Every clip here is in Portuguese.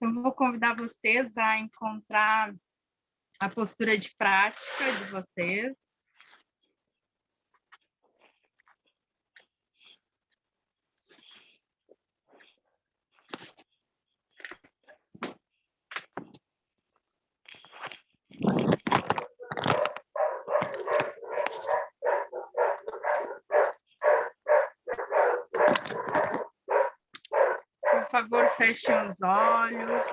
Então, vou convidar vocês a encontrar a postura de prática de vocês. Por favor, fechem os olhos.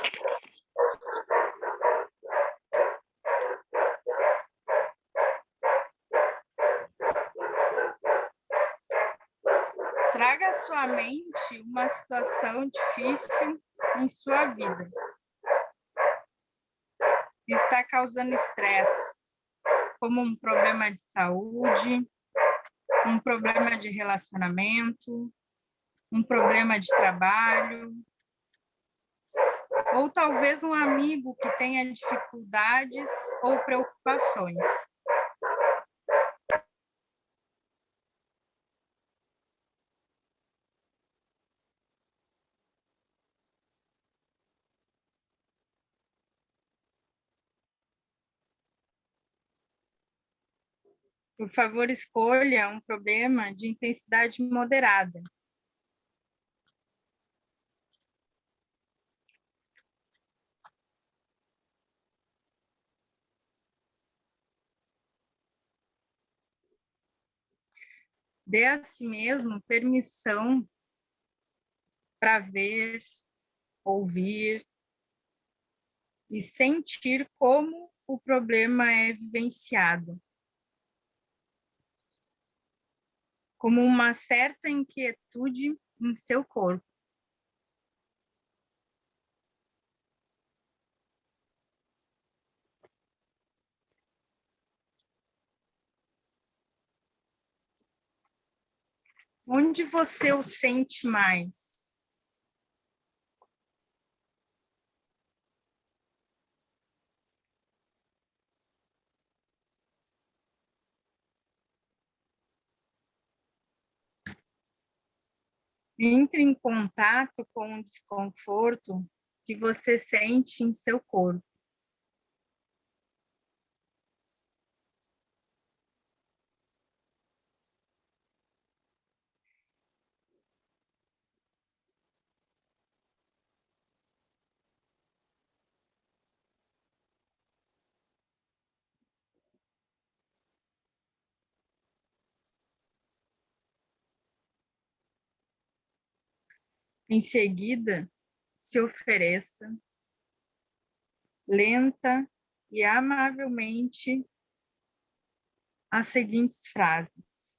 Traga à sua mente uma situação difícil em sua vida. Que está causando estresse, como um problema de saúde, um problema de relacionamento, um problema de trabalho, ou talvez um amigo que tenha dificuldades ou preocupações. Por favor, escolha um problema de intensidade moderada. Dê a si mesmo permissão para ver, ouvir e sentir como o problema é vivenciado. Como uma certa inquietude em seu corpo. Onde você o sente mais? Entre em contato com o desconforto que você sente em seu corpo. Em seguida, se ofereça, lenta e amavelmente, as seguintes frases.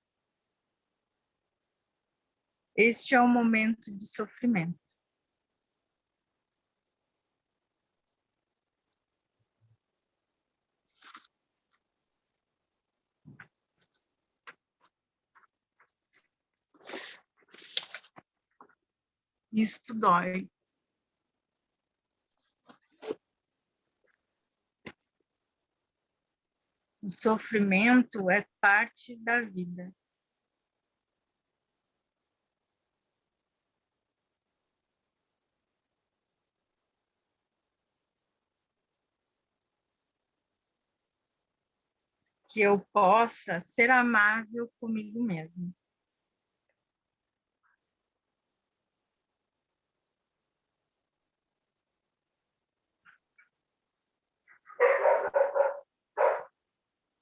Este é um momento de sofrimento. Isto dói. O sofrimento é parte da vida. Que eu possa ser amável comigo mesmo.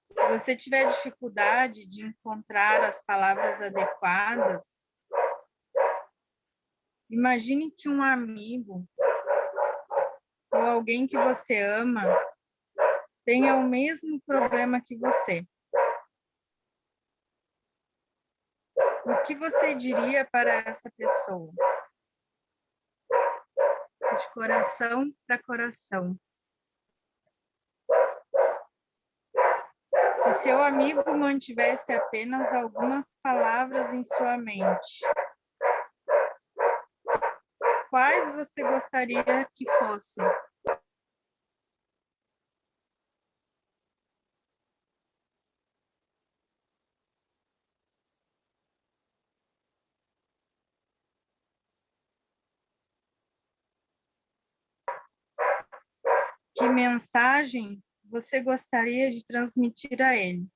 Se você tiver dificuldade de encontrar as palavras adequadas, imagine que um amigo ou alguém que você ama tenha o mesmo problema que você. O que você diria para essa pessoa? De coração para coração. Se seu amigo mantivesse apenas algumas palavras em sua mente, quais você gostaria que fossem? que mensagem você gostaria de transmitir a ele?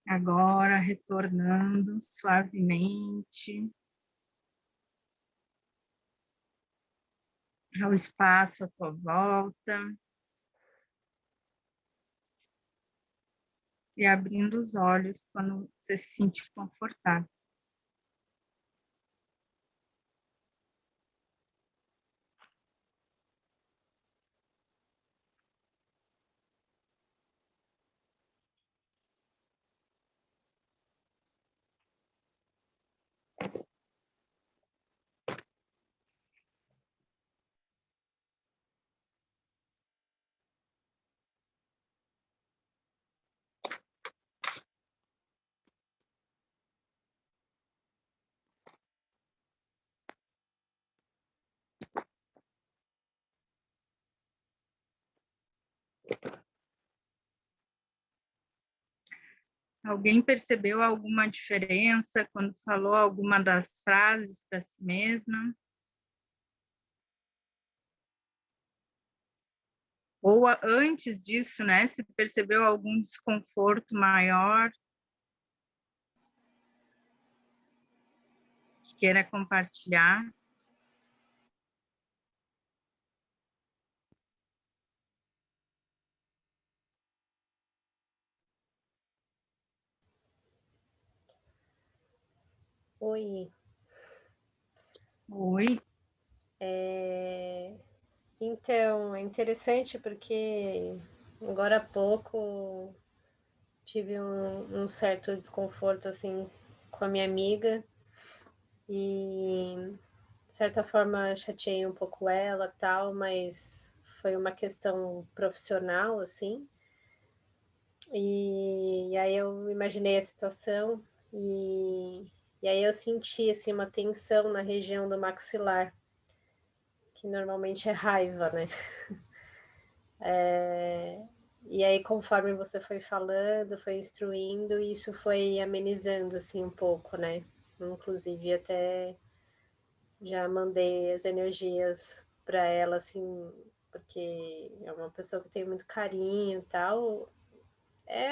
Agora, retornando suavemente ao espaço à tua volta e abrindo os olhos quando você se sentir confortável. Alguém percebeu alguma diferença quando falou alguma das frases para si mesma? Ou antes disso, né, se percebeu algum desconforto maior que queira compartilhar? Oi. Oi. Então, é interessante porque agora há pouco tive um certo desconforto, assim, com a minha amiga e, de certa forma, chateei um pouco ela, tal, mas foi uma questão profissional, assim, e aí eu imaginei a situação e, e aí eu senti, assim, uma tensão na região do maxilar, que normalmente é raiva, né? E aí, conforme você foi falando, foi instruindo, isso foi amenizando, assim, um pouco, né? Inclusive, até já mandei as energias para ela, assim, porque é uma pessoa que tem muito carinho e tal.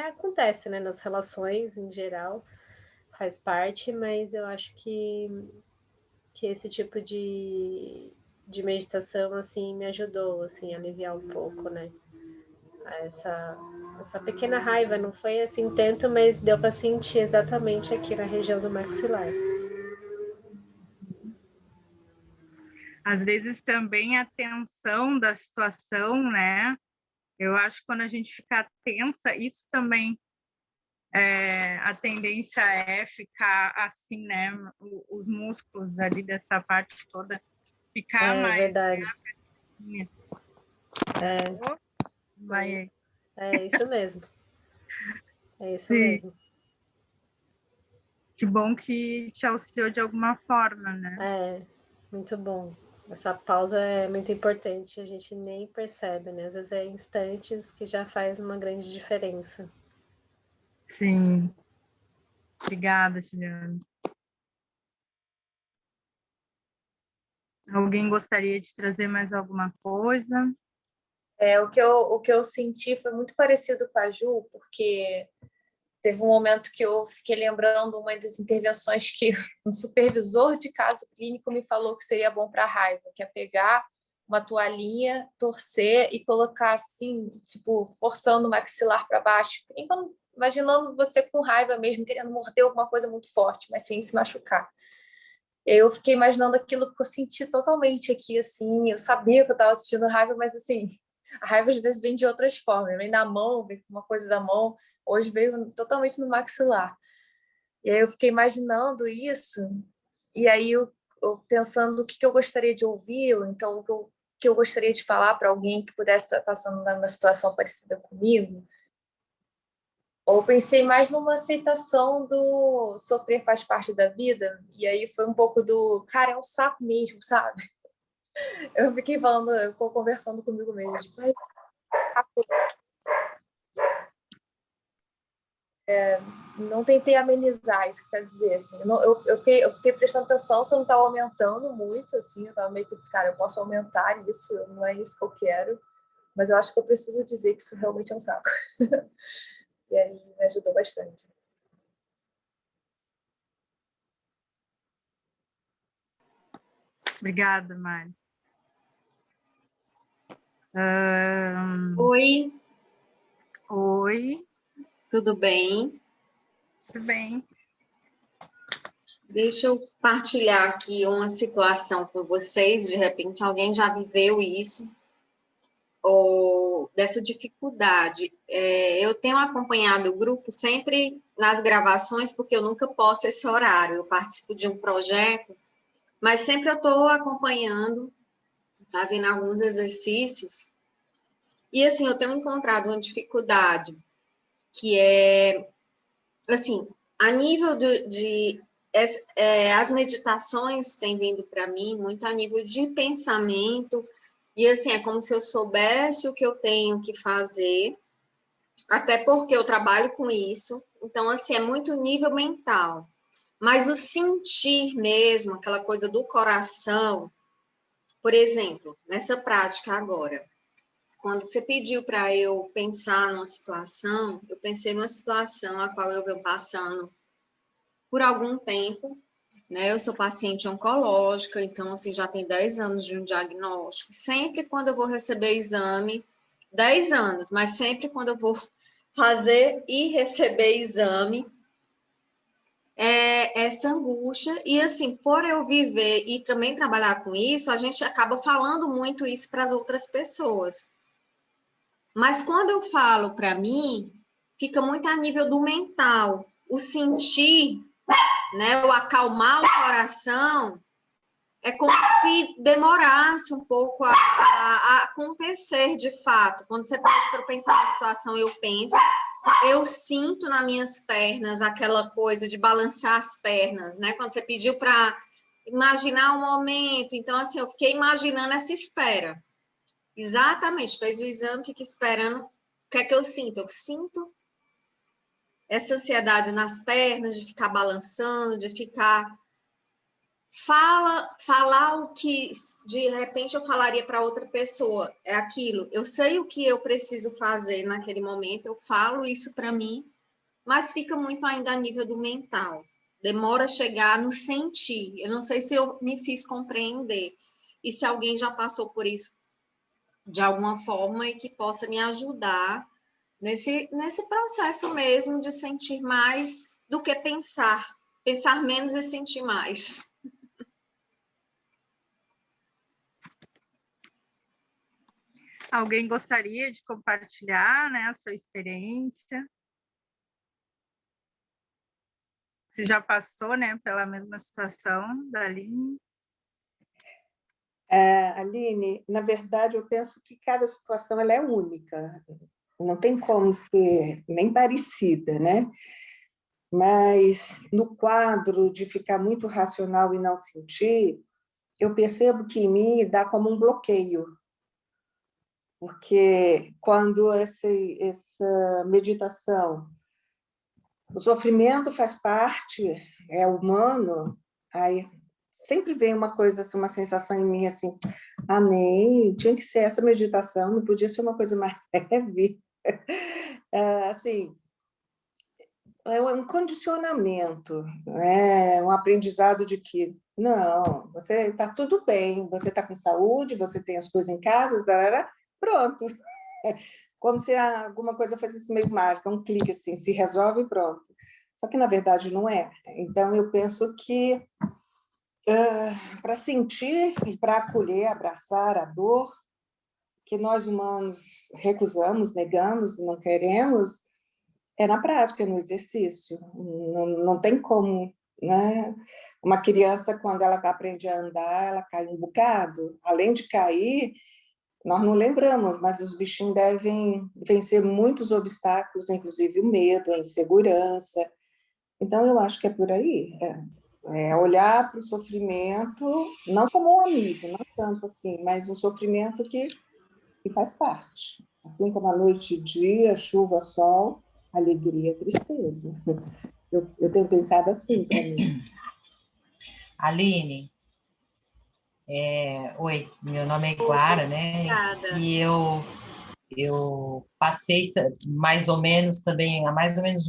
Acontece, né? Nas relações, em geral, faz parte, mas eu acho que esse tipo de meditação, assim, me ajudou, assim, a aliviar um pouco, né? Essa pequena raiva, não foi assim tanto, mas deu para sentir exatamente aqui na região do maxilar. Às vezes também a tensão da situação, né? Eu acho que quando a gente fica tensa, isso também a tendência é ficar assim, né? Os músculos ali dessa parte toda ficar É mais. verdade. Né? É, Vai. é isso mesmo. É isso Sim, mesmo. que bom que te auxiliou de alguma forma, né? É, muito bom. Essa pausa é muito importante, a gente nem percebe, né? Às vezes é instantes que já faz uma grande diferença. Sim. Obrigada, Juliana. Alguém gostaria de trazer mais alguma coisa? O que eu senti foi muito parecido com a Ju, porque teve um momento que eu fiquei lembrando uma das intervenções que um supervisor de caso clínico me falou que seria bom para a raiva, que é pegar uma toalhinha, torcer e colocar assim, tipo, forçando o maxilar para baixo. Então, imaginando você com raiva mesmo, querendo morder alguma coisa muito forte, mas sem se machucar. Eu fiquei imaginando aquilo que eu senti totalmente aqui, assim, eu sabia que eu estava sentindo raiva, mas assim, A raiva às vezes vem de outras formas, vem na mão, vem com uma coisa da mão, hoje veio totalmente no maxilar. E aí eu fiquei imaginando isso, e aí eu pensando o que eu gostaria de ouvir, ou então que eu gostaria de falar para alguém que pudesse estar passando numa situação parecida comigo. Ou pensei mais numa aceitação do sofrer faz parte da vida, e aí foi um pouco do, cara, é um saco mesmo, sabe? Eu fiquei falando, eu conversando comigo mesmo, tipo, ai, não tentei amenizar, isso que quer dizer, assim, eu fiquei prestando atenção se eu não estava aumentando muito, assim, eu estava meio que, cara, eu posso aumentar isso, não é isso que eu quero, mas eu acho que eu preciso dizer que isso realmente é um saco. E aí me ajudou bastante. Obrigada, Mari. Oi, Oi, tudo bem? tudo bem? Deixa eu partilhar aqui uma situação com vocês. De repente, alguém já viveu isso, ou dessa dificuldade. Eu tenho acompanhado o grupo sempre nas gravações, porque eu nunca posto esse horário. Eu participo de um projeto, mas sempre eu estou acompanhando, fazendo alguns exercícios. E, assim, eu tenho encontrado uma dificuldade, que é, assim, a nível as meditações têm vindo para mim muito a nível de pensamento, e assim, é como se eu soubesse o que eu tenho que fazer, até porque eu trabalho com isso, então, assim, é muito nível mental. Mas o sentir mesmo, aquela coisa do coração, por exemplo, nessa prática agora, quando você pediu para eu pensar numa situação, eu pensei numa situação a qual eu venho passando por algum tempo, né? Eu sou paciente oncológica, então, assim, já tem 10 anos de um diagnóstico. Sempre quando eu vou receber exame, 10 anos, mas sempre quando eu vou fazer e receber exame, essa angústia. E, assim, por eu viver e também trabalhar com isso, a gente acaba falando muito isso para as outras pessoas. Mas quando eu falo para mim, fica muito a nível do mental. O sentir, né, o acalmar o coração, é como se demorasse um pouco a acontecer de fato. Quando você pede para eu pensar na situação, eu penso, eu sinto nas minhas pernas aquela coisa de balançar as pernas, né? Quando você pediu para imaginar um momento, então, assim, eu fiquei imaginando essa espera. Exatamente, fez o exame, fica esperando. O que é que eu sinto? Eu sinto essa ansiedade nas pernas, de ficar balançando, de ficar... Falar o que, de repente, eu falaria para outra pessoa. É aquilo, eu sei o que eu preciso fazer naquele momento, eu falo isso para mim, mas fica muito ainda a nível do mental. Demora a chegar no sentir. Eu não sei se eu me fiz compreender. E se alguém já passou por isso de alguma forma e que possa me ajudar nesse processo mesmo de sentir mais do que pensar. Pensar menos e sentir mais. Alguém gostaria de compartilhar, né, a sua experiência? Você já passou, né, pela mesma situação da Aline? Aline, na verdade, eu penso que cada situação ela é única, não tem como ser nem parecida, né? Mas no quadro de ficar muito racional e não sentir, eu percebo que em mim dá como um bloqueio, porque quando essa meditação, o sofrimento faz parte, é humano, aí sempre vem uma coisa, assim, uma sensação em mim assim, nem tinha que ser essa meditação, não podia ser uma coisa mais leve. Assim, é um condicionamento, né? Um aprendizado de que, não, você está tudo bem, você está com saúde, você tem as coisas em casa, tarará, pronto. Como se alguma coisa fosse meio mágica, um clique assim, se resolve e pronto. Só que, na verdade, não é. Então, eu penso que para sentir e para acolher, abraçar a dor, que nós humanos recusamos, negamos, não queremos, é na prática, no exercício. Não tem como, né? Uma criança, quando ela aprende a andar, ela cai um bocado. Além de cair, nós não lembramos, mas os bichinhos devem vencer muitos obstáculos, inclusive o medo, a insegurança. Então, eu acho que é por aí. É olhar para o sofrimento, não como um amigo, não tanto assim, mas um sofrimento que faz parte. Assim como a noite e dia, chuva, sol, alegria, tristeza. Eu tenho pensado assim para mim. Aline, oi, meu nome é Guara, né? Obrigada. E eu passei mais ou menos também, há mais ou menos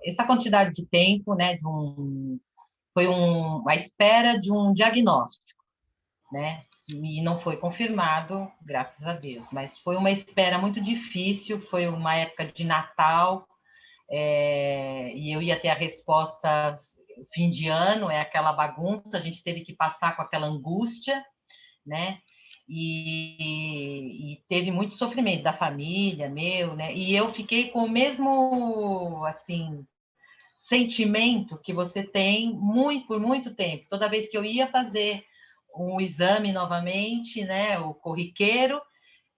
essa quantidade de tempo, né? Foi a espera de um diagnóstico, né? E não foi confirmado, graças a Deus, mas foi uma espera muito difícil, foi uma época de Natal, e eu ia ter a resposta fim de ano, é aquela bagunça, a gente teve que passar com aquela angústia, né? E teve muito sofrimento da família, meu, né? E eu fiquei com o mesmo, assim, sentimento que você tem por muito tempo. Toda vez que eu ia fazer um exame novamente, né, o corriqueiro,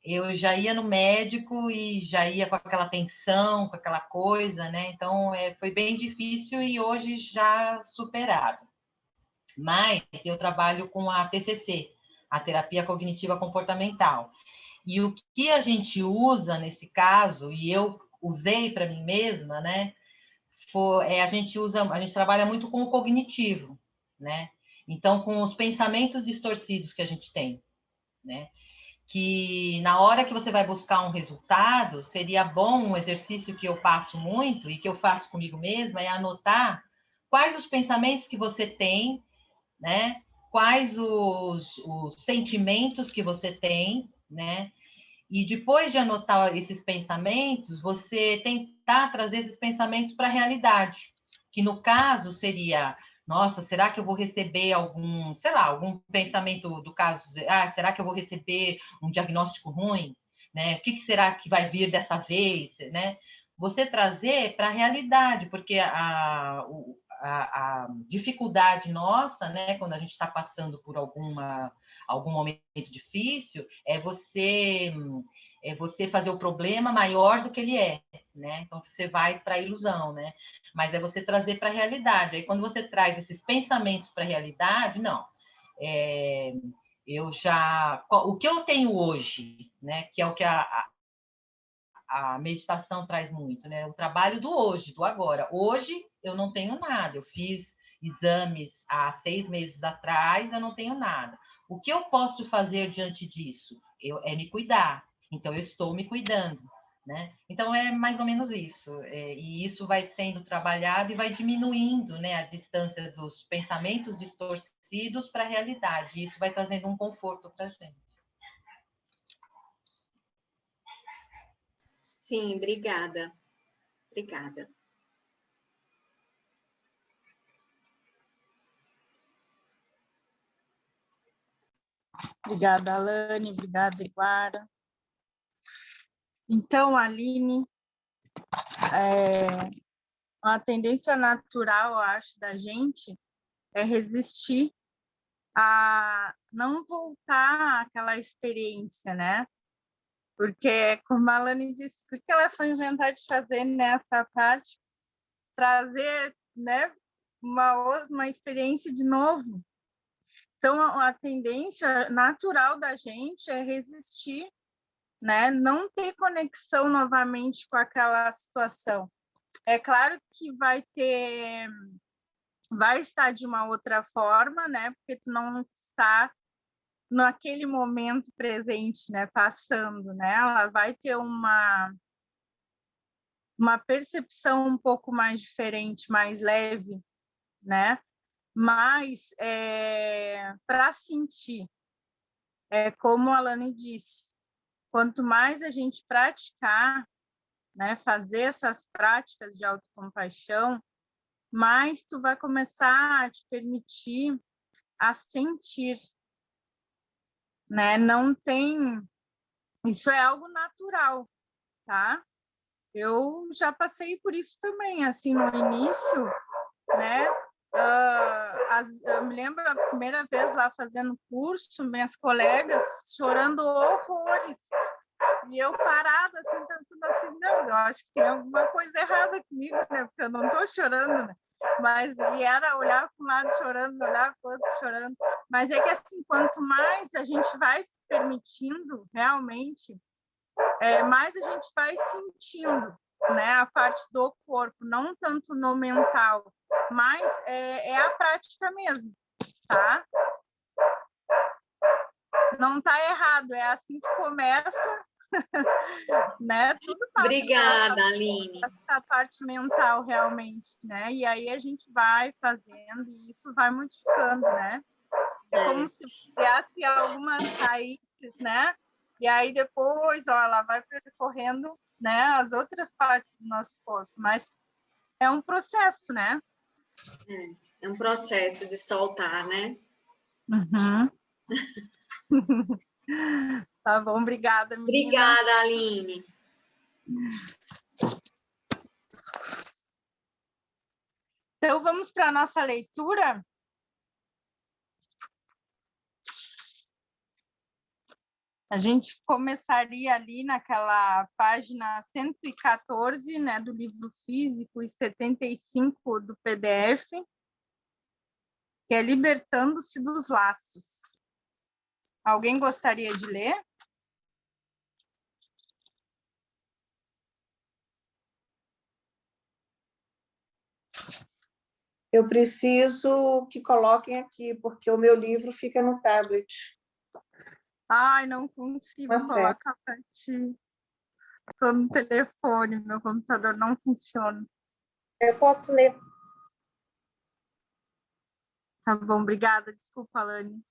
eu já ia no médico e já ia com aquela tensão, com aquela coisa, né? Então, foi bem difícil e hoje já superado. Mas eu trabalho com a TCC, a terapia cognitiva comportamental. E o que a gente usa nesse caso, e eu usei para mim mesma, né? A gente trabalha muito com o cognitivo, né? Então, com os pensamentos distorcidos que a gente tem, né? Que na hora que você vai buscar um resultado, seria bom um exercício que eu passo muito e que eu faço comigo mesma, é anotar quais os pensamentos que você tem, né? Quais os sentimentos que você tem, né? E depois de anotar esses pensamentos, você tentar trazer esses pensamentos para a realidade, que no caso seria, nossa, será que eu vou receber algum, sei lá, algum pensamento do caso, será que eu vou receber um diagnóstico ruim? Né? O que será que vai vir dessa vez? Né? Você trazer para a realidade, porque a dificuldade nossa, né, quando a gente está passando por algum momento difícil, é você fazer o problema maior do que ele é, né? Então você vai para a ilusão, né? Mas é você trazer para a realidade. Aí quando você traz esses pensamentos para a realidade, não. O que eu tenho hoje, né? Que é o que a meditação traz muito, né? O trabalho do hoje, do agora. Hoje eu não tenho nada. Eu fiz exames há 6 meses atrás, eu não tenho nada. O que eu posso fazer diante disso? É me cuidar. Então, eu estou me cuidando, né? Então, é mais ou menos isso. E isso vai sendo trabalhado e vai diminuindo, né, a distância dos pensamentos distorcidos para a realidade. E isso vai trazendo um conforto para a gente. Sim, obrigada. Obrigada. Obrigada, Alane. Obrigada, Iguara. Então, Aline, uma tendência natural, eu acho, da gente é resistir a não voltar àquela experiência, né? Porque, como a Alane disse, o que ela foi inventar de fazer nessa prática? Trazer, né, uma experiência de novo. Então, a tendência natural da gente é resistir, né? Não ter conexão novamente com aquela situação. É claro que vai estar de uma outra forma, né? Porque tu não está naquele momento presente, né? Passando, né? Ela vai ter uma percepção um pouco mais diferente, mais leve, né? Mas para sentir, como a Alane disse, quanto mais a gente praticar, né, fazer essas práticas de autocompaixão, mais tu vai começar a te permitir a sentir, né? Não tem Isso é algo natural, tá? Eu já passei por isso também, assim, no início, né? Eu me lembro a primeira vez lá fazendo curso, minhas colegas chorando horrores. E eu parada, assim, pensando assim, não, eu acho que tem alguma coisa errada comigo, né? Porque eu não estou chorando, né? Mas e era olhar para um lado chorando, olhar para o outro chorando. Mas é que, assim, quanto mais a gente vai se permitindo, realmente, mais a gente vai sentindo, né? A parte do corpo, não tanto no mental, mas é a prática mesmo, tá? Não está errado, é assim que começa, né? Tudo passa Obrigada, Aline. a parte mental, realmente, né? E aí a gente vai fazendo e isso vai modificando, né? É como se criasse algumas raízes, né? E aí depois, ó, ela vai percorrendo, né, as outras partes do nosso corpo. Mas é um processo, né? É um processo de soltar, né? Uhum. Tá bom, obrigada, menina. Obrigada, Aline. Então, vamos para a nossa leitura. A gente começaria ali naquela página 114, né, do livro físico, e 75 do PDF, que é Libertando-se dos Laços. Alguém gostaria de ler? Eu preciso que coloquem aqui, porque o meu livro fica no tablet. Ai, não consigo colocar para ti. Estou no telefone, meu computador não funciona. Eu posso ler. Tá bom, obrigada. Desculpa, Alane.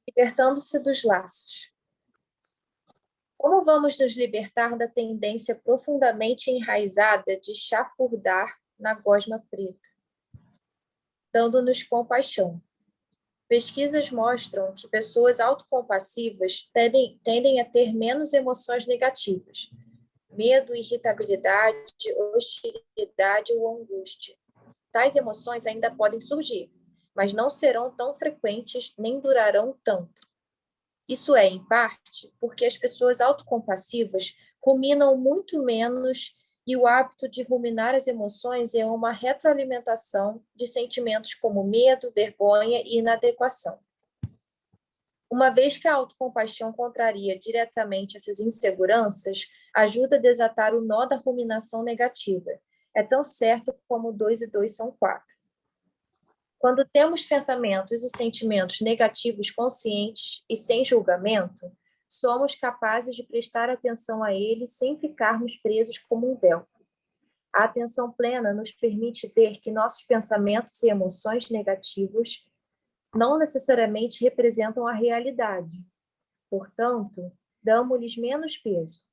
Libertando-se dos laços. Como vamos nos libertar da tendência profundamente enraizada de chafurdar na gosma preta, dando-nos compaixão? Pesquisas mostram que pessoas autocompassivas tendem a ter menos emoções negativas, medo, irritabilidade, hostilidade ou angústia. Tais emoções ainda podem surgir, mas não serão tão frequentes nem durarão tanto. Isso é, em parte, porque as pessoas autocompassivas ruminam muito menos e o hábito de ruminar as emoções é uma retroalimentação de sentimentos como medo, vergonha e inadequação. Uma vez que a autocompaixão contraria diretamente essas inseguranças, ajuda a desatar o nó da ruminação negativa. É tão certo como 2 e 2 são 4. Quando temos pensamentos e sentimentos negativos conscientes e sem julgamento, somos capazes de prestar atenção a eles sem ficarmos presos como um véu. A atenção plena nos permite ver que nossos pensamentos e emoções negativos não necessariamente representam a realidade. Portanto, damos-lhes menos peso.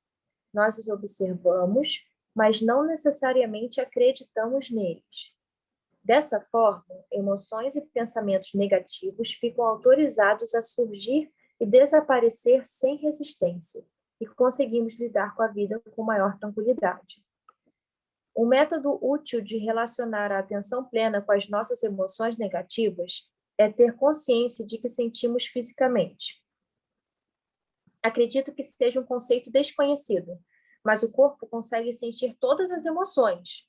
Nós os observamos, mas não necessariamente acreditamos neles. Dessa forma, emoções e pensamentos negativos ficam autorizados a surgir e desaparecer sem resistência, e conseguimos lidar com a vida com maior tranquilidade. Um método útil de relacionar a atenção plena com as nossas emoções negativas é ter consciência de que sentimos fisicamente. Acredito que seja um conceito desconhecido, mas o corpo consegue sentir todas as emoções.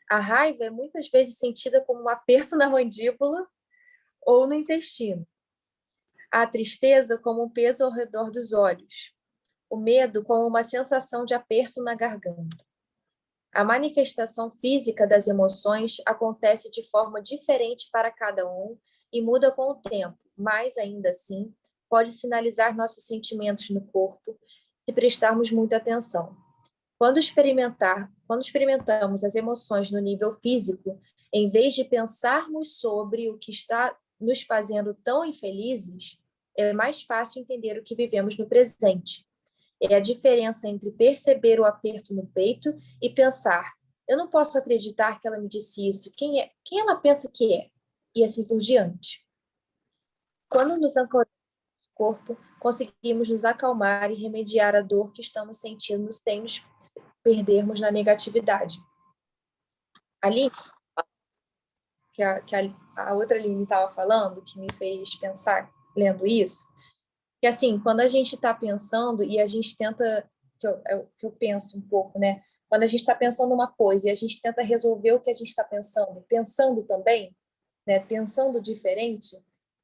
A raiva é muitas vezes sentida como um aperto na mandíbula ou no intestino. A tristeza como um peso ao redor dos olhos. O medo como uma sensação de aperto na garganta. A manifestação física das emoções acontece de forma diferente para cada um e muda com o tempo, mas, ainda assim, pode sinalizar nossos sentimentos no corpo se prestarmos muita atenção. Quando experimentamos as emoções no nível físico, em vez de pensarmos sobre o que está nos fazendo tão infelizes, é mais fácil entender o que vivemos no presente. É a diferença entre perceber o aperto no peito e pensar, eu não posso acreditar que ela me disse isso, quem ela pensa que é? E assim por diante. Quando nos ancoramos corpo, conseguimos nos acalmar e remediar a dor que estamos sentindo sem nos perdermos na negatividade. Ali, que a outra Aline estava falando, que me fez pensar, lendo isso, que assim, quando a gente está pensando e a gente tenta, que eu penso um pouco, né? Quando a gente está pensando uma coisa e a gente tenta resolver o que a gente está pensando também, né? Pensando diferente,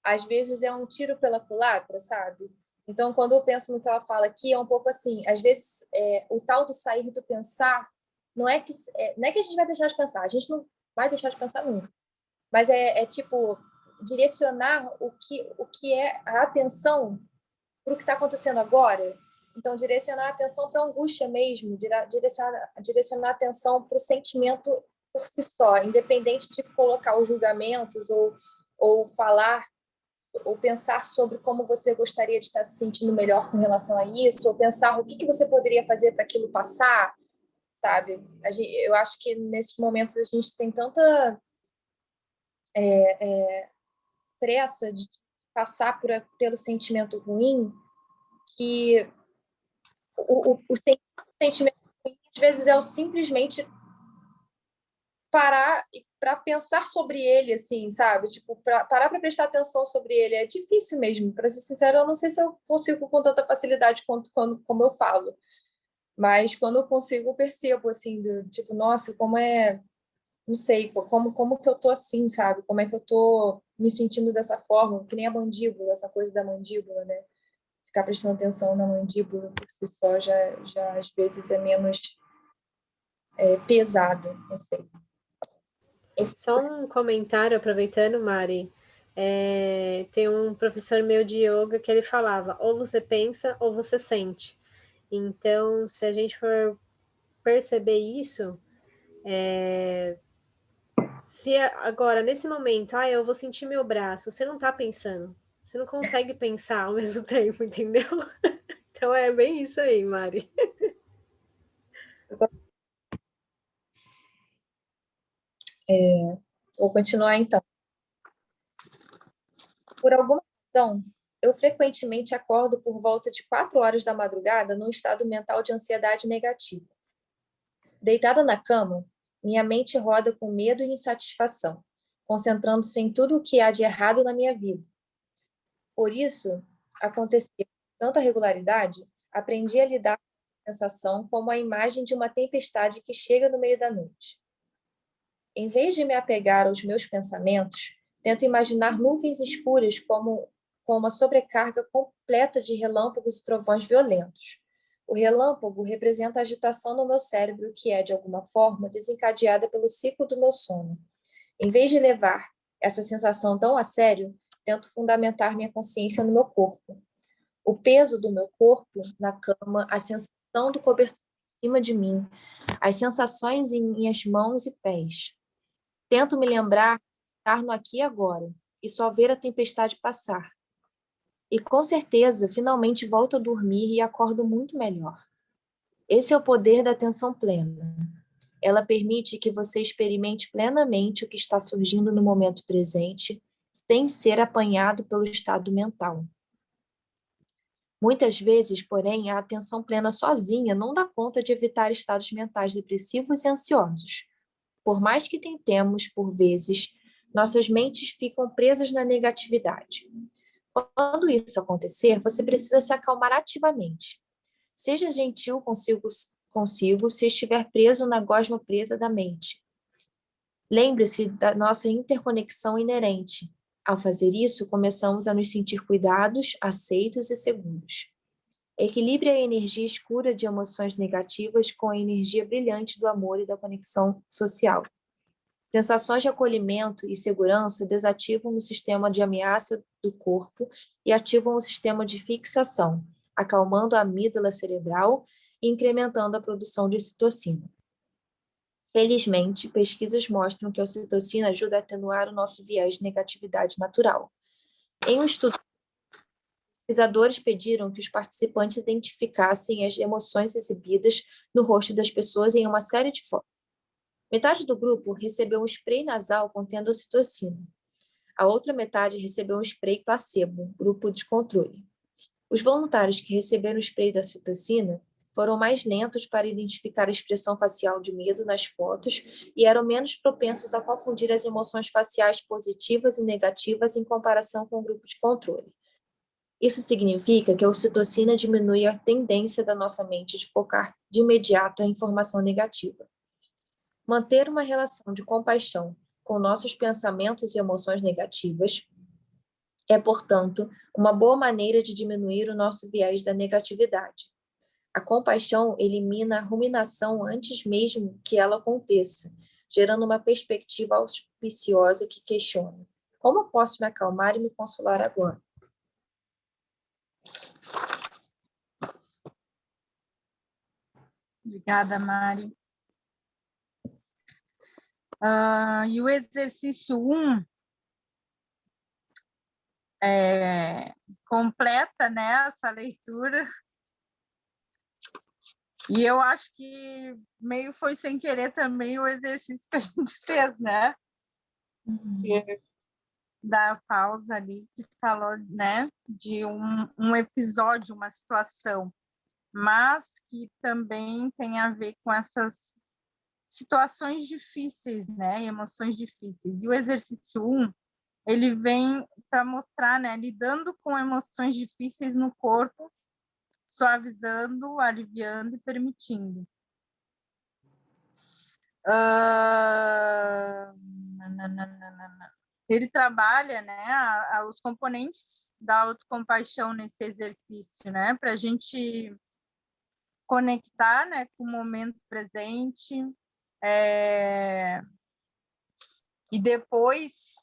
às vezes é um tiro pela culatra, sabe? Então, quando eu penso no que ela fala aqui, é um pouco assim, às vezes o tal do sair do pensar não é que a gente vai deixar de pensar, a gente não vai deixar de pensar nunca, mas tipo direcionar o que é a atenção para o que está acontecendo agora. Então, direcionar a atenção para a angústia mesmo, direcionar a atenção para o sentimento por si só, independente de colocar os julgamentos ou falar ou pensar sobre como você gostaria de estar se sentindo melhor com relação a isso, ou pensar o que você poderia fazer para aquilo passar, sabe? Eu acho que nesses momentos a gente tem tanta pressa de passar pelo sentimento ruim que o sentimento ruim, às vezes, é o simplesmente parar para pensar sobre ele, assim, sabe? Tipo, parar para prestar atenção sobre ele. É difícil mesmo, para ser sincero, eu não sei se eu consigo com tanta facilidade como eu falo. Mas quando eu consigo, eu percebo, assim, tipo, nossa, como é... Não sei, como que eu tô assim, sabe? Como é que eu tô me sentindo dessa forma, que nem a mandíbula, essa coisa da mandíbula, né? Ficar prestando atenção na mandíbula por si só já às vezes é menos pesado, não sei. Só um comentário, aproveitando, Mari. Tem um professor meu de yoga que ele falava, ou você pensa ou você sente. Então, se a gente for perceber isso, se agora, nesse momento, eu vou sentir meu braço, você não tá pensando, você não consegue pensar ao mesmo tempo, entendeu? Então é bem isso aí, Mari. Vou continuar então. Por alguma razão, eu frequentemente acordo por volta de 4 horas da madrugada num estado mental de ansiedade negativa. Deitada na cama, minha mente roda com medo e insatisfação, concentrando-se em tudo o que há de errado na minha vida. Por isso, aconteceu com tanta regularidade, aprendi a lidar com a sensação como a imagem de uma tempestade que chega no meio da noite. Em vez de me apegar aos meus pensamentos, tento imaginar nuvens escuras com uma sobrecarga completa de relâmpagos e trovões violentos. O relâmpago representa a agitação no meu cérebro, que é, de alguma forma, desencadeada pelo ciclo do meu sono. Em vez de levar essa sensação tão a sério, tento fundamentar minha consciência no meu corpo. O peso do meu corpo na cama, a sensação do cobertor em cima de mim, as sensações em minhas mãos e pés. Tento me lembrar de estar no aqui e agora e só ver a tempestade passar. E com certeza, finalmente volto a dormir e acordo muito melhor. Esse é o poder da atenção plena. Ela permite que você experimente plenamente o que está surgindo no momento presente, sem ser apanhado pelo estado mental. Muitas vezes, porém, a atenção plena sozinha não dá conta de evitar estados mentais depressivos e ansiosos. Por mais que tentemos, por vezes, nossas mentes ficam presas na negatividade. Quando isso acontecer, você precisa se acalmar ativamente. Seja gentil consigo se estiver preso na gosma presa da mente. Lembre-se da nossa interconexão inerente. Ao fazer isso, começamos a nos sentir cuidados, aceitos e seguros. Equilibre a energia escura de emoções negativas com a energia brilhante do amor e da conexão social. Sensações de acolhimento e segurança desativam o sistema de ameaça do corpo e ativam o sistema de fixação, acalmando a amígdala cerebral e incrementando a produção de ocitocina. Felizmente, pesquisas mostram que a ocitocina ajuda a atenuar o nosso viés de negatividade natural. Em um estudo, pesquisadores pediram que os participantes identificassem as emoções exibidas no rosto das pessoas em uma série de fotos. Metade do grupo recebeu um spray nasal contendo ocitocina. A outra metade recebeu um spray placebo, grupo de controle. Os voluntários que receberam o spray da citocina foram mais lentos para identificar a expressão facial de medo nas fotos e eram menos propensos a confundir as emoções faciais positivas e negativas em comparação com o grupo de controle. Isso significa que a ocitocina diminui a tendência da nossa mente de focar de imediato a informação negativa. Manter uma relação de compaixão com nossos pensamentos e emoções negativas é, portanto, uma boa maneira de diminuir o nosso viés da negatividade. A compaixão elimina a ruminação antes mesmo que ela aconteça, gerando uma perspectiva auspiciosa que questiona: como eu posso me acalmar e me consolar agora? Obrigada, Mari. E o exercício 1 completa, né, essa leitura. E eu acho que meio foi sem querer também o exercício que a gente fez, né? Da pausa ali, que falou, né, de um episódio, uma situação, mas que também tem a ver com essas situações difíceis, né, emoções difíceis. E o exercício 1, ele vem para mostrar, né, lidando com emoções difíceis no corpo, suavizando, aliviando e permitindo. Ele trabalha, né, os componentes da autocompaixão nesse exercício, né, para a gente conectar, né, com o momento presente, e depois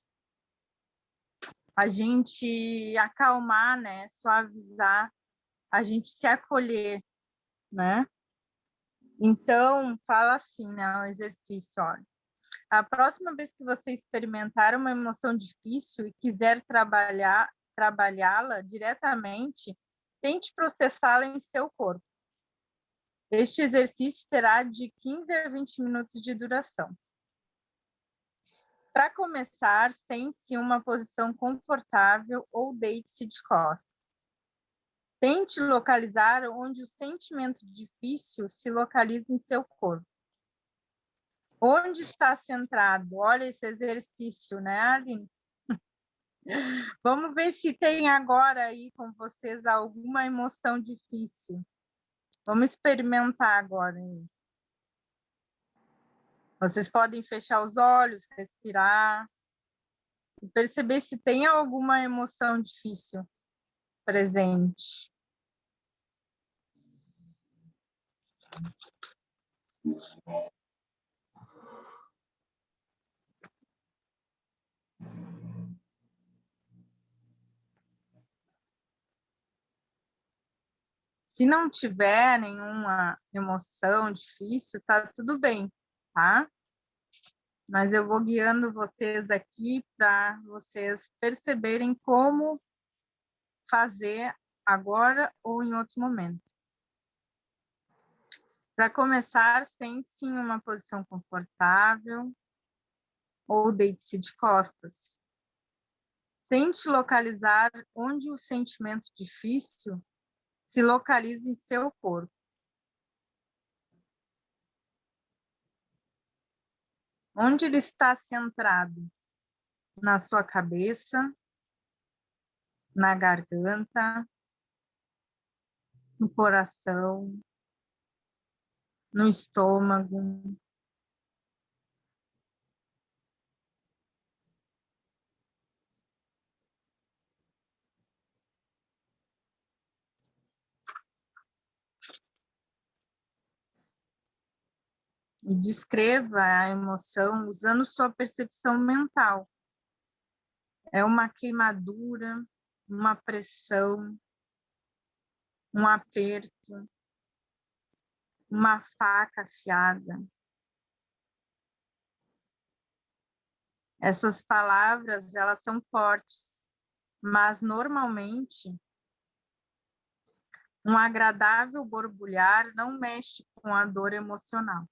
a gente acalmar, né, suavizar, a gente se acolher, né? Então, fala assim, né, o exercício, olha. A próxima vez que você experimentar uma emoção difícil e quiser trabalhá-la diretamente, tente processá-la em seu corpo. Este exercício terá de 15 a 20 minutos de duração. Para começar, sente-se em uma posição confortável ou deite-se de costas. Tente localizar onde o sentimento difícil se localiza em seu corpo. Onde está centrado? Olha esse exercício, né, Aline? Vamos ver se tem agora aí com vocês alguma emoção difícil. Vamos experimentar agora. Hein? Vocês podem fechar os olhos, respirar e perceber se tem alguma emoção difícil presente. Se não tiver nenhuma emoção difícil, tá tudo bem, tá? Mas eu vou guiando vocês aqui para vocês perceberem como fazer agora ou em outro momento. Para começar, sente-se em uma posição confortável ou deite-se de costas. Tente localizar onde o sentimento difícil se localiza em seu corpo. Onde ele está centrado? Na sua cabeça, na garganta, no coração, no estômago. E descreva a emoção usando sua percepção mental. É uma queimadura, uma pressão, um aperto, uma faca afiada. Essas palavras, elas são fortes, mas normalmente um agradável borbulhar não mexe com a dor emocional.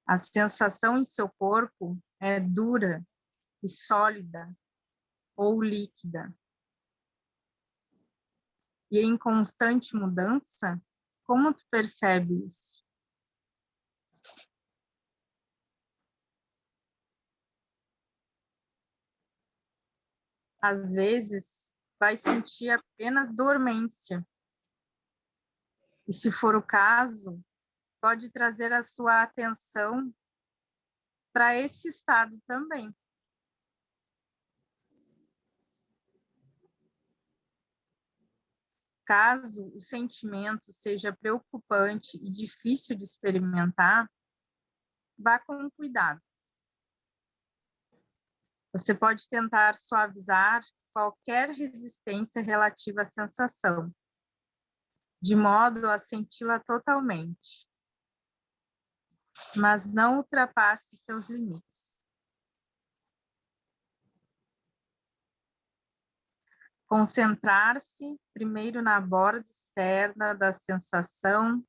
A sensação em seu corpo é dura e sólida ou líquida. e em constante mudança, como tu percebe isso? Às vezes, vai sentir apenas dormência. E se for o caso, pode trazer a sua atenção para esse estado também. Caso o sentimento seja preocupante e difícil de experimentar, vá com cuidado. Você pode tentar suavizar qualquer resistência relativa à sensação, de modo a senti-la totalmente, mas não ultrapasse seus limites. Concentrar-se primeiro na borda externa da sensação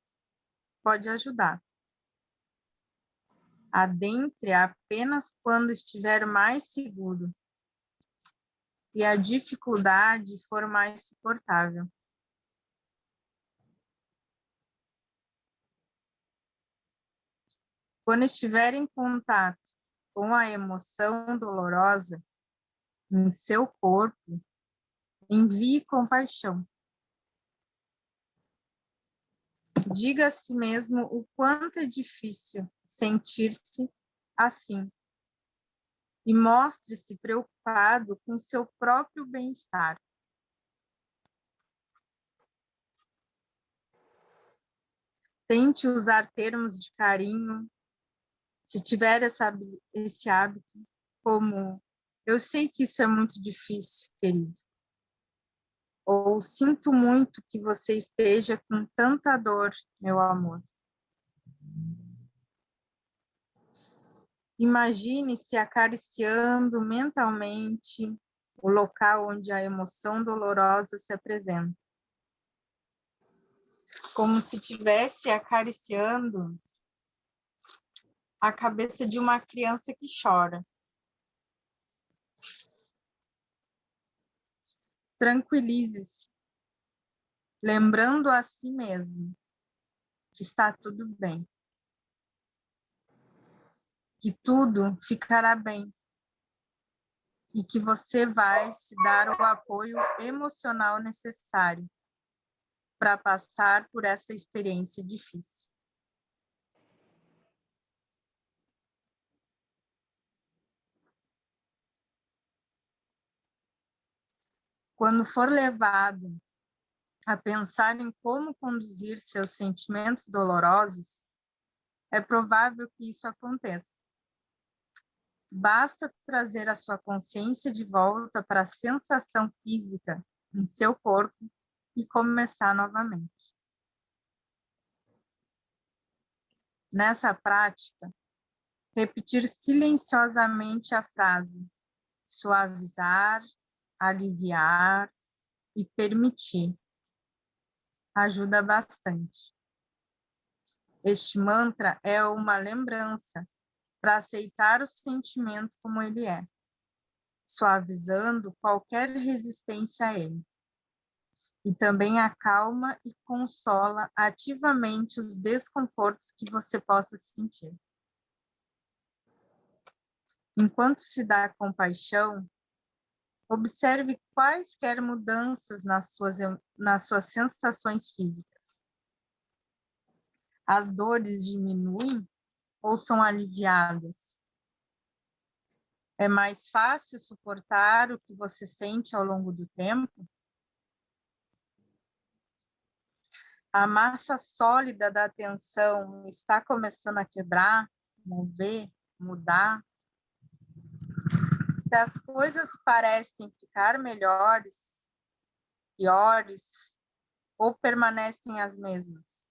pode ajudar. Adentre apenas quando estiver mais seguro e a dificuldade for mais suportável. Quando estiver em contato com a emoção dolorosa em seu corpo, envie compaixão. Diga a si mesmo o quanto é difícil sentir-se assim e mostre-se preocupado com seu próprio bem-estar. Tente usar termos de carinho, se tiver esse hábito, como eu sei que isso é muito difícil, querido. Ou sinto muito que você esteja com tanta dor, meu amor. Imagine-se acariciando mentalmente o local onde a emoção dolorosa se apresenta. Como se estivesse acariciando a cabeça de uma criança que chora. Tranquilize-se, lembrando a si mesmo que está tudo bem, que tudo ficará bem e que você vai se dar o apoio emocional necessário para passar por essa experiência difícil. Quando for levado a pensar em como conduzir seus sentimentos dolorosos, é provável que isso aconteça. Basta trazer a sua consciência de volta para a sensação física em seu corpo e começar novamente. Nessa prática, repetir silenciosamente a frase suavizar, aliviar e permitir ajuda bastante. Este mantra é uma lembrança para aceitar o sentimento como ele é, suavizando qualquer resistência a ele. E também acalma e consola ativamente os desconfortos que você possa sentir. Enquanto se dá compaixão, observe quaisquer mudanças nas suas sensações físicas. As dores diminuem ou são aliviadas? É mais fácil suportar o que você sente ao longo do tempo? A massa sólida da tensão está começando a quebrar, mover, mudar? Se as coisas parecem ficar melhores, piores, ou permanecem as mesmas?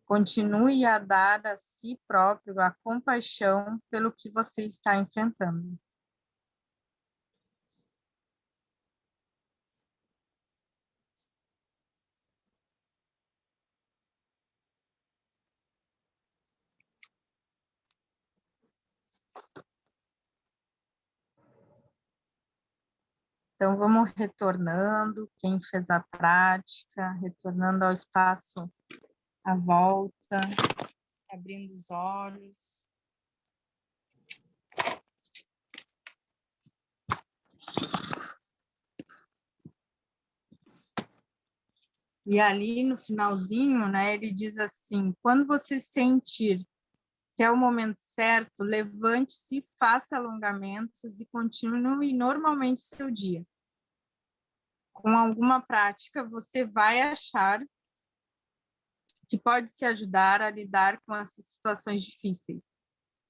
Continue a dar a si próprio a compaixão pelo que você está enfrentando. Então, vamos retornando, quem fez a prática, retornando ao espaço à volta, abrindo os olhos. E ali no finalzinho, né, ele diz assim: quando você sentir que é o momento certo, levante-se, faça alongamentos e continue normalmente o seu dia. Com alguma prática, você vai achar que pode se ajudar a lidar com essas situações difíceis,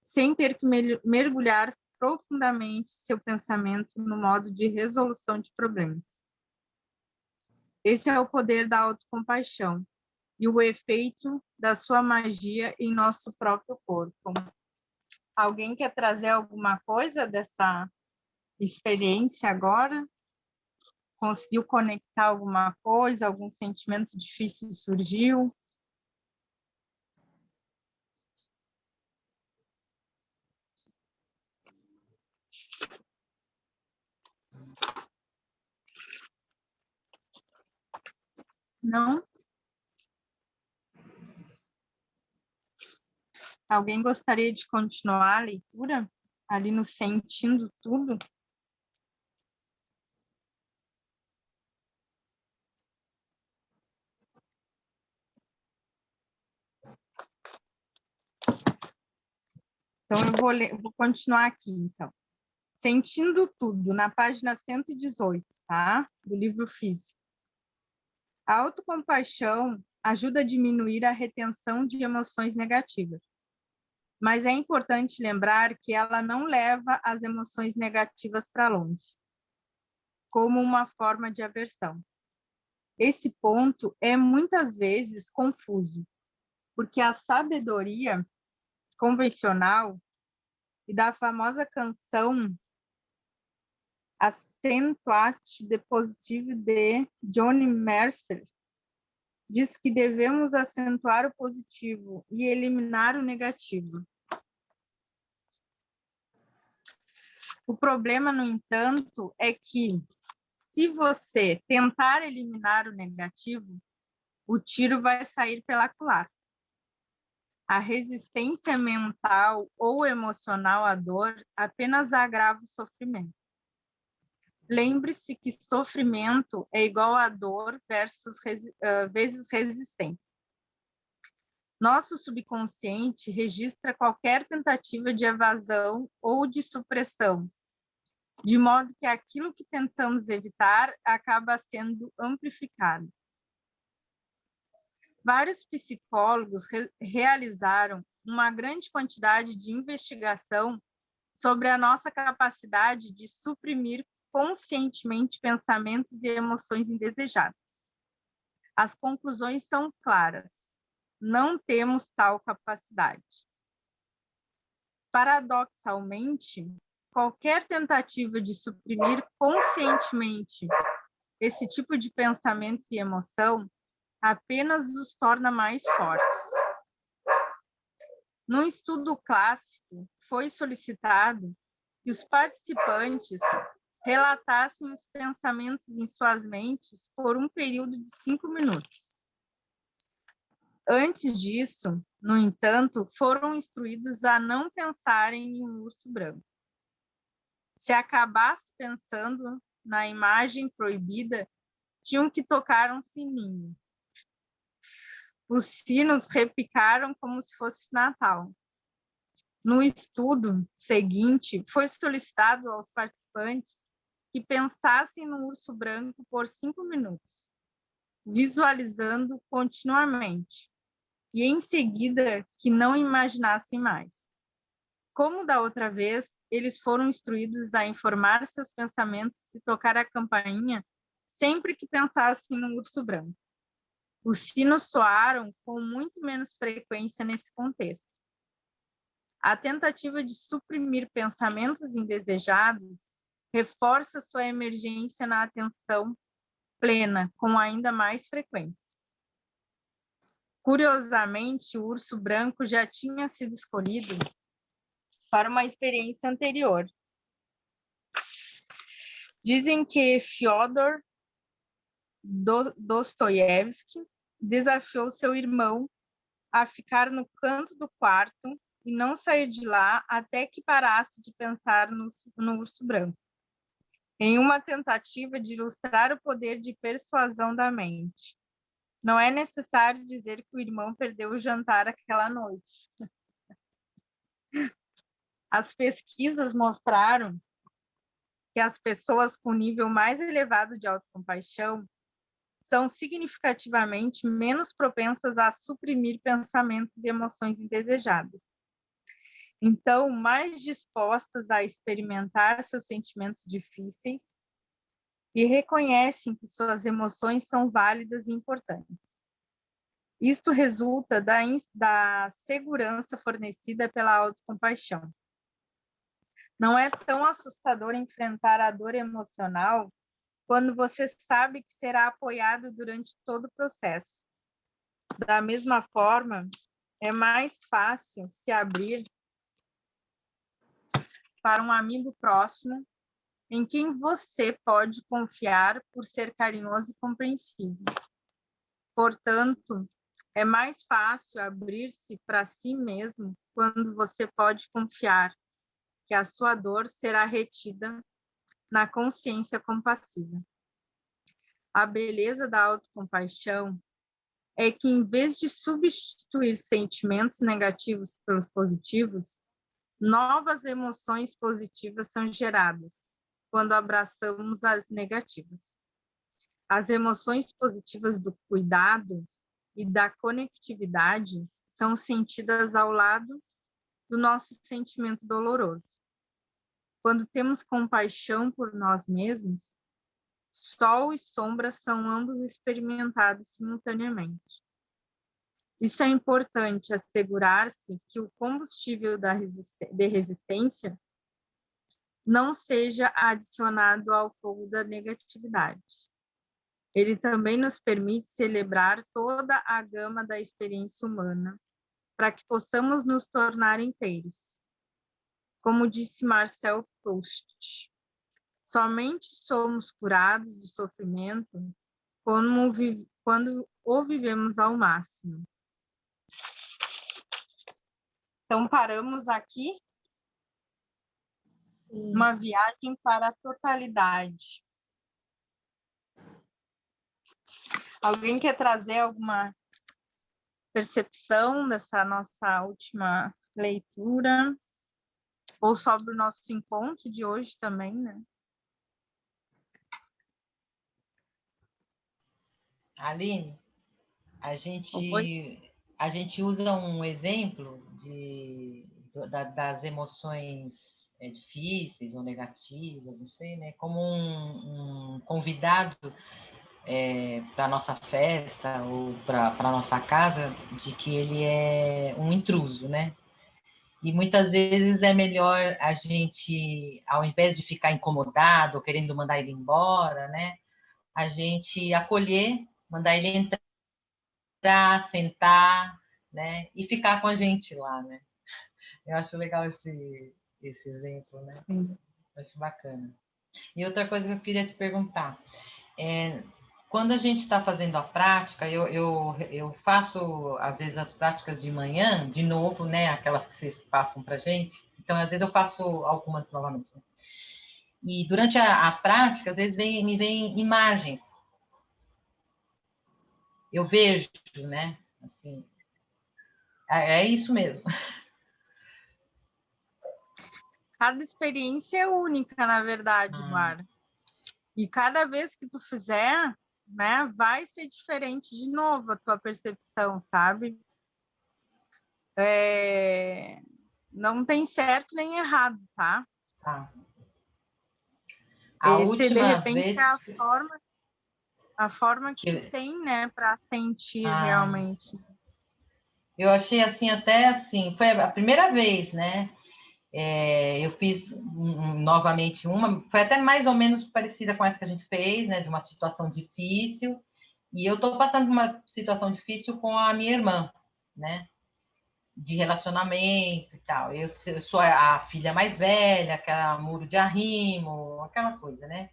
sem ter que mergulhar profundamente seu pensamento no modo de resolução de problemas. Esse é o poder da autocompaixão e o efeito da sua magia em nosso próprio corpo. Alguém quer trazer alguma coisa dessa experiência agora? Conseguiu conectar alguma coisa? Algum sentimento difícil surgiu? Não? Alguém gostaria de continuar a leitura? Ali no Sentindo Tudo? Então, eu vou continuar aqui, então. Sentindo Tudo, na página 118, tá? Do livro físico. A autocompaixão ajuda a diminuir a retenção de emoções negativas. Mas é importante lembrar que ela não leva as emoções negativas para longe, como uma forma de aversão. Esse ponto é muitas vezes confuso, porque a sabedoria convencional e da famosa canção Accentuate the Positive de Johnny Mercer diz que devemos acentuar o positivo e eliminar o negativo. O problema, no entanto, é que, se você tentar eliminar o negativo, o tiro vai sair pela culatra. A resistência mental ou emocional à dor apenas agrava o sofrimento. Lembre-se que sofrimento é igual a dor vezes resistência. Nosso subconsciente registra qualquer tentativa de evasão ou de supressão, de modo que aquilo que tentamos evitar acaba sendo amplificado. Vários psicólogos realizaram uma grande quantidade de investigação sobre a nossa capacidade de suprimir conscientemente pensamentos e emoções indesejados. As conclusões são claras. Não temos tal capacidade. Paradoxalmente, qualquer tentativa de suprimir conscientemente esse tipo de pensamento e emoção apenas os torna mais fortes. No estudo clássico, foi solicitado que os participantes relatassem os pensamentos em suas mentes por um período de 5 minutos. Antes disso, no entanto, foram instruídos a não pensarem em um urso branco. Se acabasse pensando na imagem proibida, tinham que tocar um sininho. Os sinos repicaram como se fosse Natal. No estudo seguinte, foi solicitado aos participantes que pensassem no urso branco por 5 minutos, visualizando continuamente, e em seguida que não imaginassem mais. Como da outra vez, eles foram instruídos a informar seus pensamentos e tocar a campainha sempre que pensassem no urso branco. Os sinos soaram com muito menos frequência nesse contexto. A tentativa de suprimir pensamentos indesejados reforça sua emergência na atenção plena, com ainda mais frequência. Curiosamente, o urso branco já tinha sido escolhido para uma experiência anterior. Dizem que Fyodor Dostoiévski desafiou seu irmão a ficar no canto do quarto e não sair de lá até que parasse de pensar no urso branco, em uma tentativa de ilustrar o poder de persuasão da mente. Não é necessário dizer que o irmão perdeu o jantar aquela noite. As pesquisas mostraram que as pessoas com nível mais elevado de autocompaixão são significativamente menos propensas a suprimir pensamentos e emoções indesejadas. Então, mais dispostas a experimentar seus sentimentos difíceis e reconhecem que suas emoções são válidas e importantes. Isto resulta da segurança fornecida pela autocompaixão. Não é tão assustador enfrentar a dor emocional quando você sabe que será apoiado durante todo o processo. Da mesma forma, é mais fácil se abrir para um amigo próximo em quem você pode confiar por ser carinhoso e compreensivo. Portanto, é mais fácil abrir-se para si mesmo quando você pode confiar que a sua dor será retida na consciência compassiva. A beleza da autocompaixão é que, em vez de substituir sentimentos negativos pelos positivos, novas emoções positivas são geradas quando abraçamos as negativas. As emoções positivas do cuidado e da conectividade são sentidas ao lado do nosso sentimento doloroso. Quando temos compaixão por nós mesmos, sol e sombra são ambos experimentados simultaneamente. Isso é importante assegurar-se que o combustível de resistência não seja adicionado ao fogo da negatividade. Ele também nos permite celebrar toda a gama da experiência humana, para que possamos nos tornar inteiros. Como disse Marcel Proust, somente somos curados do sofrimento quando o vivemos ao máximo. Então, paramos aqui. Sim. Uma viagem para a totalidade. Alguém quer trazer alguma percepção dessa nossa última leitura? Ou sobre o nosso encontro de hoje também, né? Aline, a gente usa um exemplo das emoções difíceis ou negativas, não sei, né? Como um convidado para a nossa festa ou para a nossa casa, de que ele é um intruso, né? E muitas vezes é melhor a gente, ao invés de ficar incomodado ou querendo mandar ele embora, né? A gente acolher, mandar ele entrar, sentar, né? E ficar com a gente lá, né? Eu acho legal esse exemplo, né? Sim. Acho bacana. E outra coisa que eu queria te perguntar, quando a gente está fazendo a prática, eu faço, às vezes, as práticas de manhã, de novo, né? Aquelas que vocês passam para a gente. Então, às vezes, eu faço algumas novamente. Né? E durante a prática, às vezes, me vem imagens. Eu vejo, né? Assim, é isso mesmo. Cada experiência é única, na verdade, Mara. E cada vez que tu fizer, né, vai ser diferente de novo a tua percepção, sabe? Não tem certo nem errado, tá? Tá. Esse, de repente, é a forma que tu tem, né, para sentir realmente. Eu achei assim, até assim, foi a primeira vez, né? Eu fiz novamente uma, foi até mais ou menos parecida com essa que a gente fez, né? De uma situação difícil. E eu estou passando por uma situação difícil com a minha irmã, né? De relacionamento e tal. Eu sou a filha mais velha, aquela muro de arrimo, aquela coisa, né?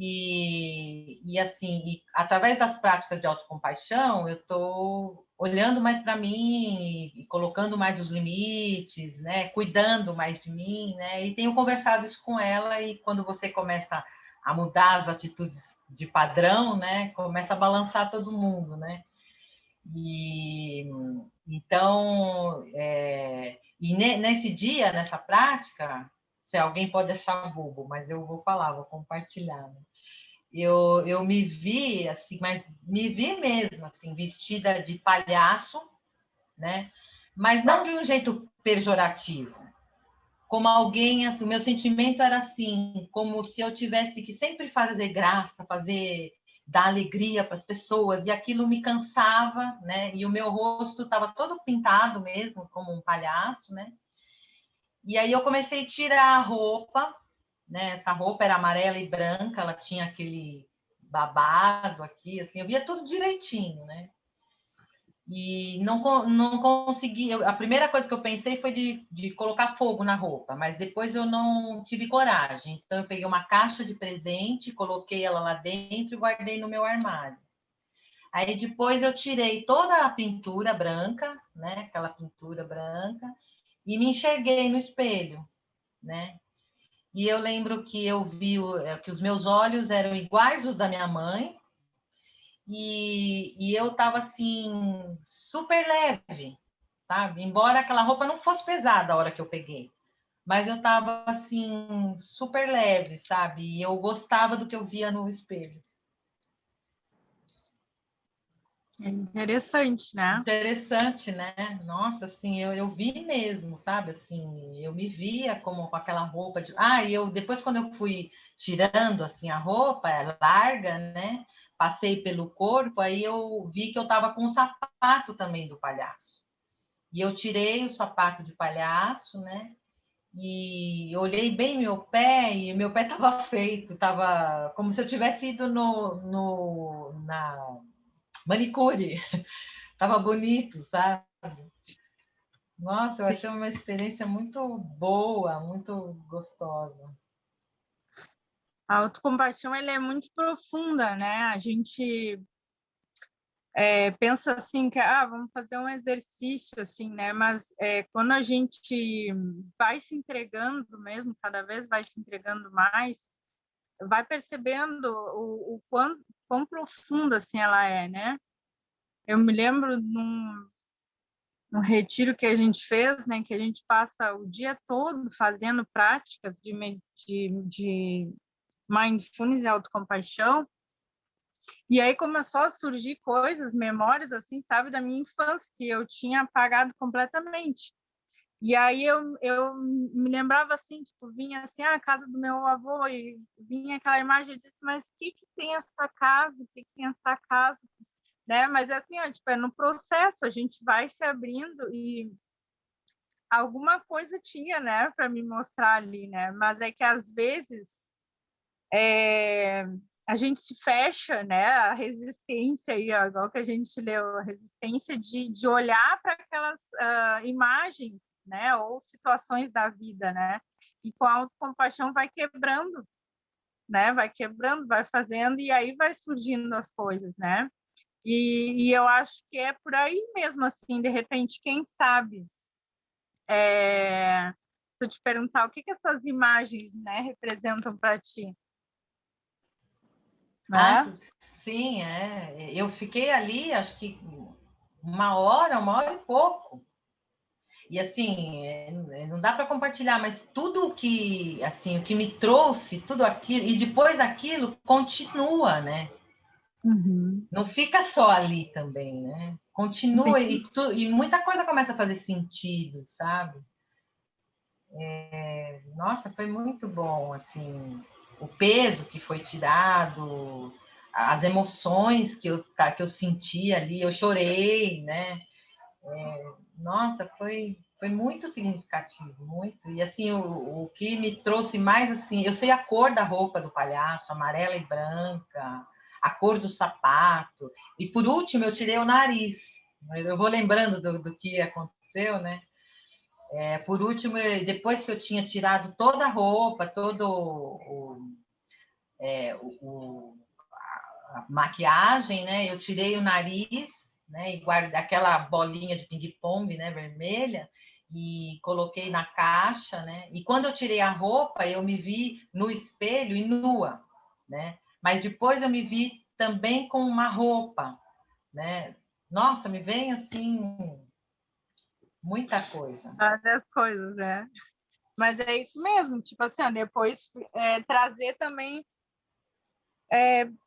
E assim, através das práticas de autocompaixão, eu estou olhando mais para mim e colocando mais os limites, né? Cuidando mais de mim, né? E tenho conversado isso com ela, e quando você começa a mudar as atitudes de padrão, né? Começa a balançar todo mundo, né? E então, nesse dia, nessa prática, se alguém pode achar bobo, mas eu vou falar, vou compartilhar, né? Eu me vi assim, mas me vi mesmo assim, vestida de palhaço, né? Mas não de um jeito pejorativo, como alguém, assim, o meu sentimento era assim, como se eu tivesse que sempre fazer graça, dar alegria para as pessoas, e aquilo me cansava, né? E o meu rosto estava todo pintado mesmo, como um palhaço, né? E aí eu comecei a tirar a roupa, né? Essa roupa era amarela e branca, ela tinha aquele babado aqui, assim, eu via tudo direitinho, né? E não consegui. A primeira coisa que eu pensei foi de colocar fogo na roupa, mas depois eu não tive coragem. Então, eu peguei uma caixa de presente, coloquei ela lá dentro e guardei no meu armário. Aí, depois, eu tirei toda a pintura branca, né? Aquela pintura branca, e me enxerguei no espelho, né? E eu lembro que eu vi que os meus olhos eram iguais os da minha mãe, e eu estava assim, super leve, sabe? Embora aquela roupa não fosse pesada a hora que eu peguei, mas eu estava assim, super leve, sabe? E eu gostava do que eu via no espelho. É interessante, né? Interessante, né? Nossa, assim, eu vi mesmo, sabe? Assim, eu me via como com aquela roupa de... e eu depois quando eu fui tirando assim a roupa larga, né? Passei pelo corpo, aí eu vi que eu tava com um sapato também do palhaço. E eu tirei o sapato de palhaço, né? E olhei bem meu pé, e meu pé tava feito, tava como se eu tivesse ido na manicure. Tava bonito, sabe? Nossa, eu Sim. achei uma experiência muito boa, muito gostosa. A autocompaixão, ela é muito profunda, né? A gente pensa assim que vamos fazer um exercício assim, né? Mas quando a gente vai se entregando mesmo, cada vez vai se entregando mais, vai percebendo o quão profunda assim ela é, né? Eu me lembro num retiro que a gente fez, né? Que a gente passa o dia todo fazendo práticas de mindfulness e autocompaixão. E aí começou a surgir coisas, memórias, assim, sabe, da minha infância, que eu tinha apagado completamente. E aí eu me lembrava, assim, tipo, vinha assim, a casa do meu avô, e vinha aquela imagem, eu disse, mas o que tem essa casa? O que tem essa casa? Né? Mas, assim, ó, tipo, no processo, a gente vai se abrindo e alguma coisa tinha, né, para me mostrar ali, né? Mas é que, às vezes, a gente se fecha, né? A resistência aí, ó, igual que a gente leu, a resistência de olhar para aquelas imagens, né? Ou situações da vida, né? E com a autocompaixão vai quebrando, né? Vai quebrando, vai fazendo e aí vai surgindo as coisas, né? E eu acho que é por aí mesmo, assim, de repente, quem sabe? Se eu te perguntar o que essas imagens, né, representam para ti? Né? Sim, eu fiquei ali, acho que uma hora e pouco. E assim, não dá para compartilhar, mas tudo o que, assim, o que me trouxe, tudo aquilo, e depois aquilo continua, né? Uhum. Não fica só ali também, né? Continua e muita coisa começa a fazer sentido, sabe? Nossa, foi muito bom, assim, o peso que foi tirado, as emoções que eu senti ali, eu chorei, né? Nossa, foi muito significativo, muito. E assim, o que me trouxe mais, assim, eu sei a cor da roupa do palhaço, amarela e branca, a cor do sapato. E por último, eu tirei o nariz. Eu vou lembrando do que aconteceu, né? Por último, depois que eu tinha tirado toda a roupa, a maquiagem, né? Eu tirei o nariz, né? E guardei aquela bolinha de ping-pong, né? Vermelha, e coloquei na caixa, né? E quando eu tirei a roupa, eu me vi no espelho e nua, né? Mas depois eu me vi também com uma roupa, né? Nossa, me vem assim muita coisa. Várias coisas, Mas é isso mesmo, tipo assim, ó, depois trazer também,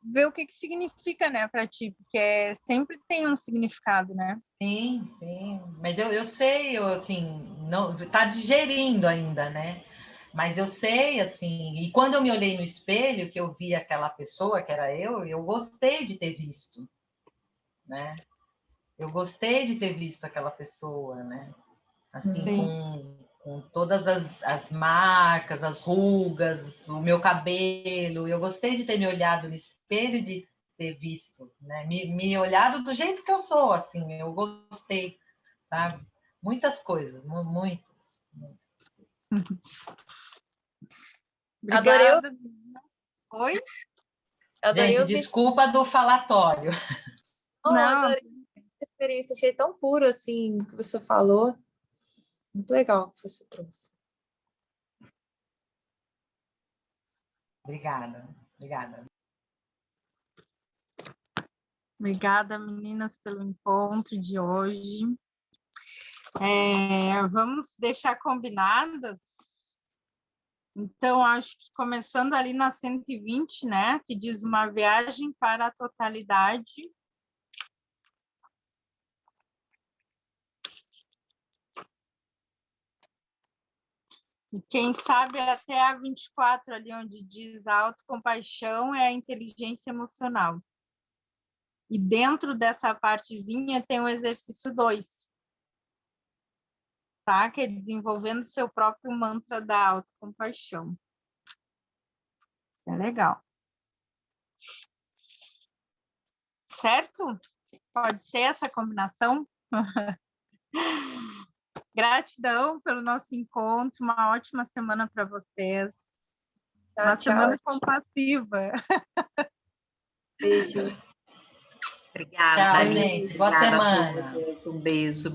ver o que significa, né, para ti, porque sempre tem um significado, né? Sim, sim. Mas eu sei, assim, não tá digerindo ainda, né? Mas eu sei, assim, e quando eu me olhei no espelho, que eu vi aquela pessoa que era eu gostei de ter visto, né? Eu gostei de ter visto aquela pessoa, né? Assim, com todas as marcas, as rugas, o meu cabelo. Eu gostei de ter me olhado no espelho, de ter visto, né? Me olhado do jeito que eu sou, assim, eu gostei, sabe? Muitas coisas, muitas. Adorei, Obrigada. Oi? adorei Gente, ouvir. desculpa do falatório. Oh, Não, adorei a experiência, achei tão puro assim o que você falou. Muito legal o que você trouxe. Obrigada, obrigada. obrigada, meninas, pelo encontro de hoje. Vamos deixar combinadas. Então, acho que começando ali na 120, né, que diz uma viagem para a totalidade. E quem sabe até a 24, ali onde diz a autocompaixão, é a inteligência emocional. E dentro dessa partezinha tem o exercício 2, tá? Que é desenvolvendo seu próprio mantra da autocompaixão. É legal. Certo? Pode ser essa combinação? Gratidão pelo nosso encontro, uma ótima semana para vocês. Uma semana compassiva. Beijo. Obrigada, Tchau, Aline. gente. Boa Obrigada por semana. vocês. Um beijo.